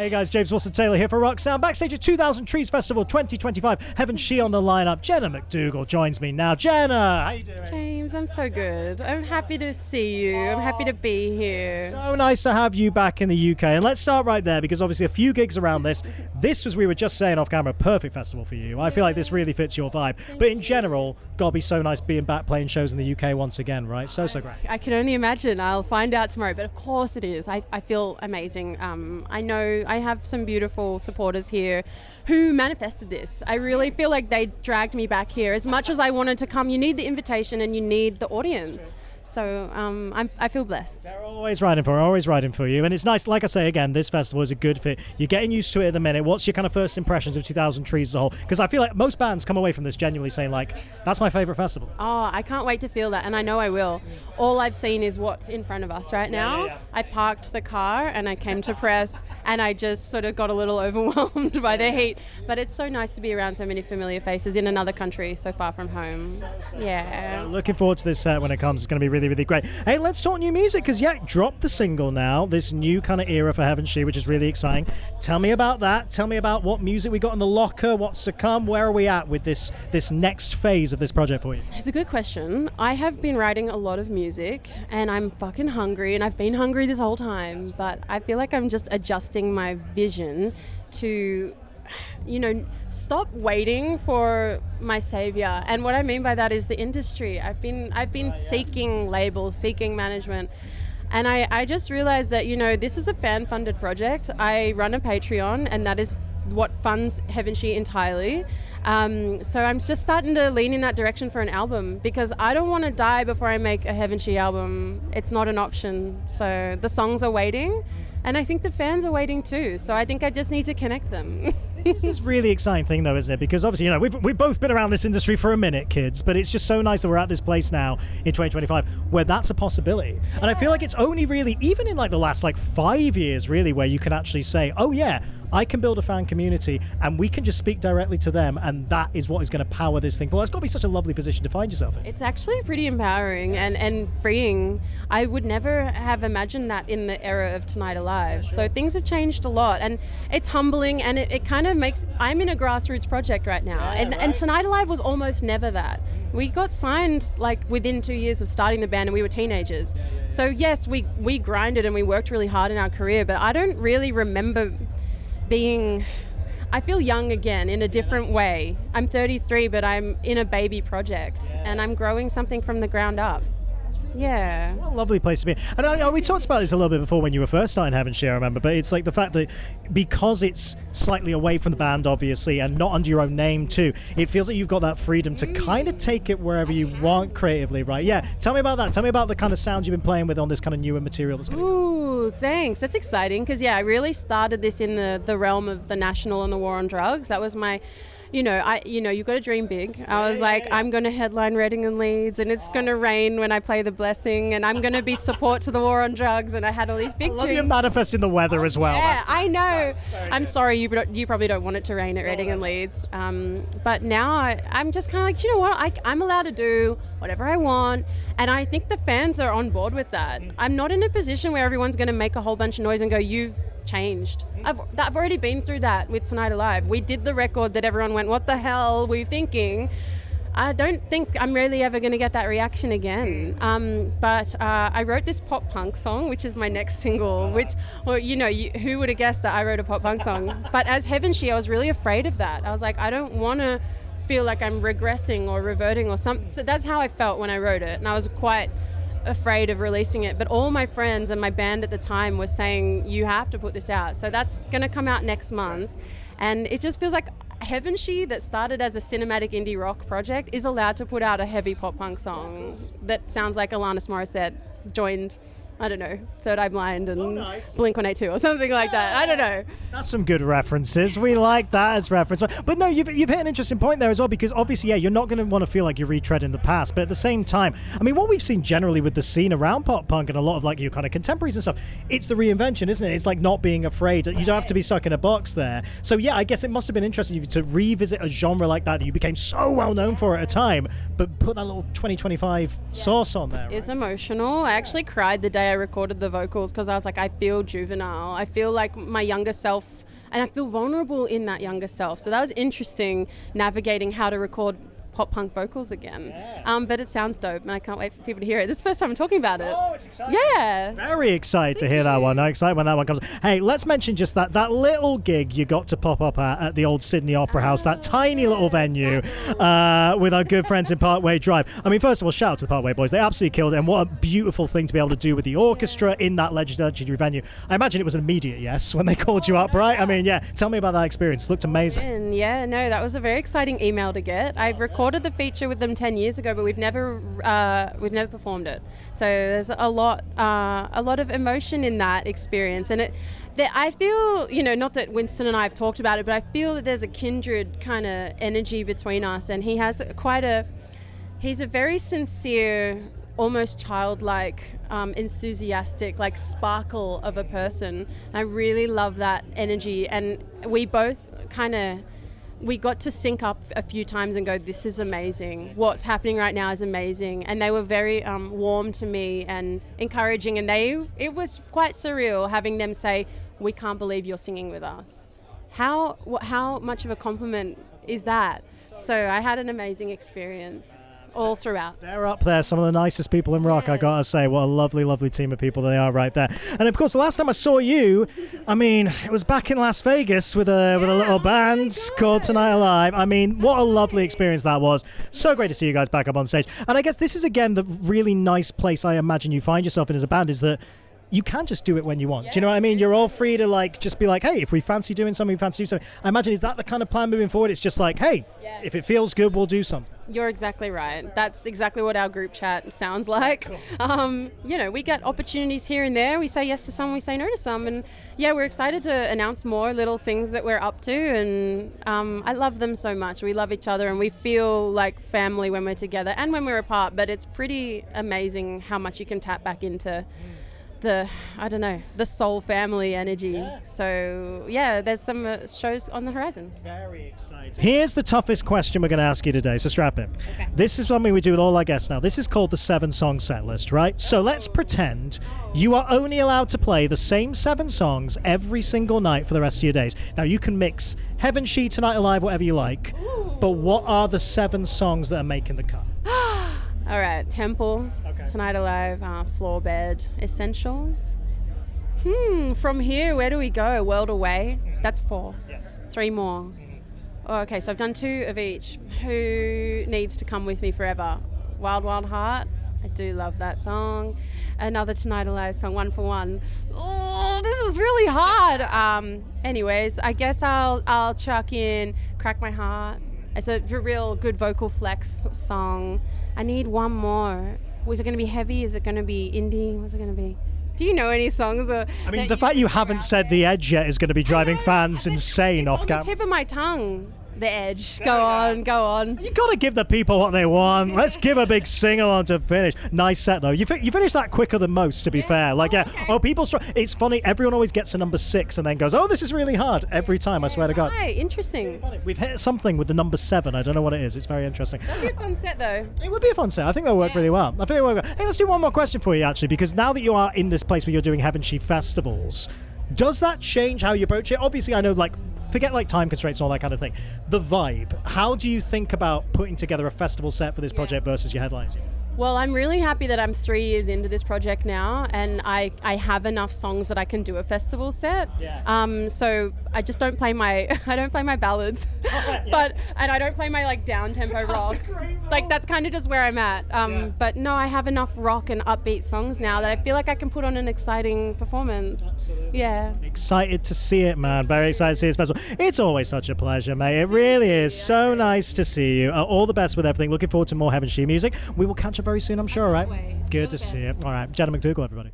Hey guys, James Wilson-Taylor here for Rock Sound. Backstage at 2000 Trees Festival 2025. Hevenshe on the lineup. Jenna McDougall joins me now. Jenna, how you doing? James, I'm so good. I'm happy to see you. I'm happy to be here. So nice to have you back in the UK. And let's start right there because obviously a few gigs around this. This was, we were just saying off camera, perfect festival for you. I feel like this really fits your vibe. But in general, gotta be so nice being back playing shows in the UK once again, right? So great. I can only imagine. I'll find out tomorrow. But of course it is. I feel amazing. I know I have some beautiful supporters here who manifested this. I really feel like they dragged me back here. As much as I wanted to come, you need the invitation and you need the audience. So I feel blessed. They're always riding for you. And it's nice, like I say again, this festival is a good fit. You're getting used to it at the minute. What's your kind of first impressions of 2000 Trees as a whole? Because I feel like most bands come away from this genuinely saying like, that's my favorite festival. Oh, I can't wait to feel that, and I know I will. All I've seen is what's in front of us right now. Yeah. I parked the car and I came to press and I just sort of got a little overwhelmed by the heat. But it's so nice to be around so many familiar faces in another country so far from home. Yeah. Looking forward to this set when it comes. It's going to be really, really great. Hey, let's talk new music because, dropped the single now, this new kind of era for Hevenshe, which is really exciting. Tell me about that. Tell me about what music we got in the locker, what's to come. Where are we at with this next phase of this project for you? It's a good question. I have been writing a lot of music and I'm fucking hungry, and I've been hungry this whole time, but I feel like I'm just adjusting my vision to stop waiting for my savior. And what I mean by that is the industry. I've been seeking labels, seeking management, and I just realized that this is a fan-funded project. I run a Patreon, and that is what funds Hevenshe entirely. So I'm just starting to lean in that direction for an album because I don't want to die before I make a Hevenshe album. It's not an option. So the songs are waiting, and I think the fans are waiting too. So I think I just need to connect them. This is this really exciting thing though, isn't it? Because obviously, we've both been around this industry for a minute, kids, but it's just so nice that we're at this place now in 2025 where that's a possibility. And I feel like it's only really, even in like the last 5 years really, where you can actually say, oh yeah, I can build a fan community and we can just speak directly to them, and that is what is going to power this thing. Well, it's got to be such a lovely position to find yourself in. It's actually pretty empowering and freeing. I would never have imagined that in the era of Tonight Alive. So things have changed a lot, and it's humbling, and it kind of makes, I'm in a grassroots project right now, and Tonight Alive was almost never that. We got signed within 2 years of starting the band, and we were teenagers. So yes, we grinded and we worked really hard in our career, but I don't really remember I feel young again in a different way. I'm 33, but I'm in a baby project, and I'm growing something from the ground up. Yeah. What a lovely place to be. And we talked about this a little bit before when you were first starting Hevenshe, I remember, but it's like the fact that because it's slightly away from the band, obviously, and not under your own name too, it feels like you've got that freedom to kind of take it wherever you want creatively, right? Yeah. Tell me about that. Tell me about the kind of sounds you've been playing with on this kind of newer material that's going to Ooh, thanks. That's exciting because, I really started this in the realm of the National and the war on drugs. That was my... you've got to dream big. I was I'm going to headline Reading and Leeds, and it's going to rain when I play The Blessing, and I'm going to be support to the war on drugs, and I had all these big dreams. You're manifesting the weather as well. Yeah, I know. I'm sorry, you probably don't want it to rain at Reading and Leeds. But now I'm just kind of you know what? I'm allowed to do whatever I want, and I think the fans are on board with that. I'm not in a position where everyone's going to make a whole bunch of noise and go, you've changed. I've already been through that with Tonight Alive. We did the record that everyone went, what the hell were you thinking? I don't think I'm really ever going to get that reaction again. But I wrote this pop punk song, which is my next single, which, who would have guessed that I wrote a pop punk song? But as Hevenshe, I was really afraid of that. I was like, I don't want to feel like I'm regressing or reverting or something. So that's how I felt when I wrote it. And I was quite afraid of releasing it, but all my friends and my band at the time were saying, you have to put this out. So that's going to come out next month, and it just feels like Hevenshe, that started as a cinematic indie rock project, is allowed to put out a heavy pop punk song that sounds like Alanis Morissette joined, I don't know, Third Eye Blind and blink-182 or something like that. I don't know. That's some good references. We like that as reference. But no, you've hit an interesting point there as well, because obviously, you're not going to want to feel like you're retreading the past. But at the same time, I mean, what we've seen generally with the scene around pop punk and a lot of your kind of contemporaries and stuff, it's the reinvention, isn't it? It's like not being afraid. You don't have to be stuck in a box there. So I guess it must have been interesting to revisit a genre like that you became so well known for at a time, but put that little 2025 sauce on there. It's emotional. I actually cried the day there, recorded the vocals, because I was like, I feel juvenile. I feel like my younger self, and I feel vulnerable in that younger self. So that was interesting, navigating how to record pop punk vocals again. Yeah. But it sounds dope, and I can't wait for people to hear it. This is the first time I'm talking about it. Oh, it's exciting. Yeah. Very excited to hear that one. I'm excited when that one comes. Hey, let's mention just that little gig you got to pop up at the old Sydney Opera House, that tiny little venue with our good friends in Parkway Drive. I mean, first of all, shout out to the Parkway boys. They absolutely killed it, and what a beautiful thing to be able to do with the orchestra in that legendary venue. I imagine it was an immediate yes when they called you up, right? I mean, yeah. Tell me about that experience. It looked amazing. And yeah, no, that was a very exciting email to get. I recorded the feature with them 10 years ago, but we've never performed it. So there's a lot of emotion in that experience, and I feel, not that Winston and I have talked about it, but I feel that there's a kindred kind of energy between us, and he's a very sincere, almost childlike, enthusiastic, like sparkle of a person. And I really love that energy, and we both we got to sync up a few times and go, this is amazing. What's happening right now is amazing. And they were very warm to me and encouraging. And it was quite surreal having them say, we can't believe you're singing with us. How much of a compliment is that? So I had an amazing experience all throughout. They're up there, some of the nicest people in rock, I gotta say. What a lovely, lovely team of people they are right there. And of course, the last time I saw you, I mean, it was back in Las Vegas with a little band called Tonight Alive. I mean, what a lovely experience that was. So great to see you guys back up on stage. And I guess this is, again, the really nice place I imagine you find yourself in as a band, is that you can just do it when you want. Do you know what I mean? You're all free to just be like, hey, if we fancy doing something, we fancy doing something. I imagine, is that the kind of plan moving forward? It's just like, hey, if it feels good, we'll do something. You're exactly right. That's exactly what our group chat sounds like. Cool. We get opportunities here and there. We say yes to some, we say no to some. And yeah, we're excited to announce more little things that we're up to. And I love them so much. We love each other, and we feel like family when we're together and when we're apart. But it's pretty amazing how much you can tap back into the soul family energy. Yeah. So yeah, there's some shows on the horizon. Very exciting. Here's the toughest question we're going to ask you today, so strap in. Okay. This is something we do with all our guests now. This is called the 7-song set list, right? So let's pretend you are only allowed to play the same 7 songs every single night for the rest of your days. Now you can mix Hevenshe, Tonight Alive, whatever you like. Ooh. But what are the 7 songs that are making the cut? All right, Temple, Tonight Alive, Floor Bed, Essential. From here, where do we go? World Away. That's 4. Yes. 3 more. Oh, okay, so I've done 2 of each. Who Needs to Come With Me Forever? Wild Wild Heart. I do love that song. Another Tonight Alive song, One for One. Oh, this is really hard. Anyways, I guess I'll chuck in Crack My Heart. It's a real good vocal flex song. I need one more. Was it going to be heavy? Is it going to be indie? What's it going to be? Do you know any songs? I mean, the fact you haven't said The Edge yet is going to be driving fans insane off camera. It's on the tip of my tongue. The Edge. Go on. You got to give the people what they want. Let's give a big sing-along to finish. Nice set, though. You finished that quicker than most, to be fair. People... It's funny. Everyone always gets to number 6 and then goes, oh, this is really hard. Every time, I swear to God. Right, interesting. Really We've hit something with the number 7. I don't know what it is. It's very interesting. That'd be a fun set, though. It would be a fun set. I think that'll work really well. Hey, let's do one more question for you, actually, because now that you are in this place where you're doing Hevenshe festivals, does that change how you approach it? Obviously, I know, forget time constraints and all that kind of thing. The vibe. How do you think about putting together a festival set for this project versus your headlines? Well, I'm really happy that I'm 3 years into this project now, and I have enough songs that I can do a festival set. Yeah. So I just don't play my ballads, and I don't play my down tempo rock. That's kind of just where I'm at. But no, I have enough rock and upbeat songs now that I feel like I can put on an exciting performance. Absolutely. Yeah. Excited to see it, man. Very excited to see this festival. It's always such a pleasure, mate. It really is. So nice to see you. All the best with everything. Looking forward to more Hevenshe music. We will catch up very soon, I'm sure, all right? Good to see you. All right, Jenna McDougall, everybody.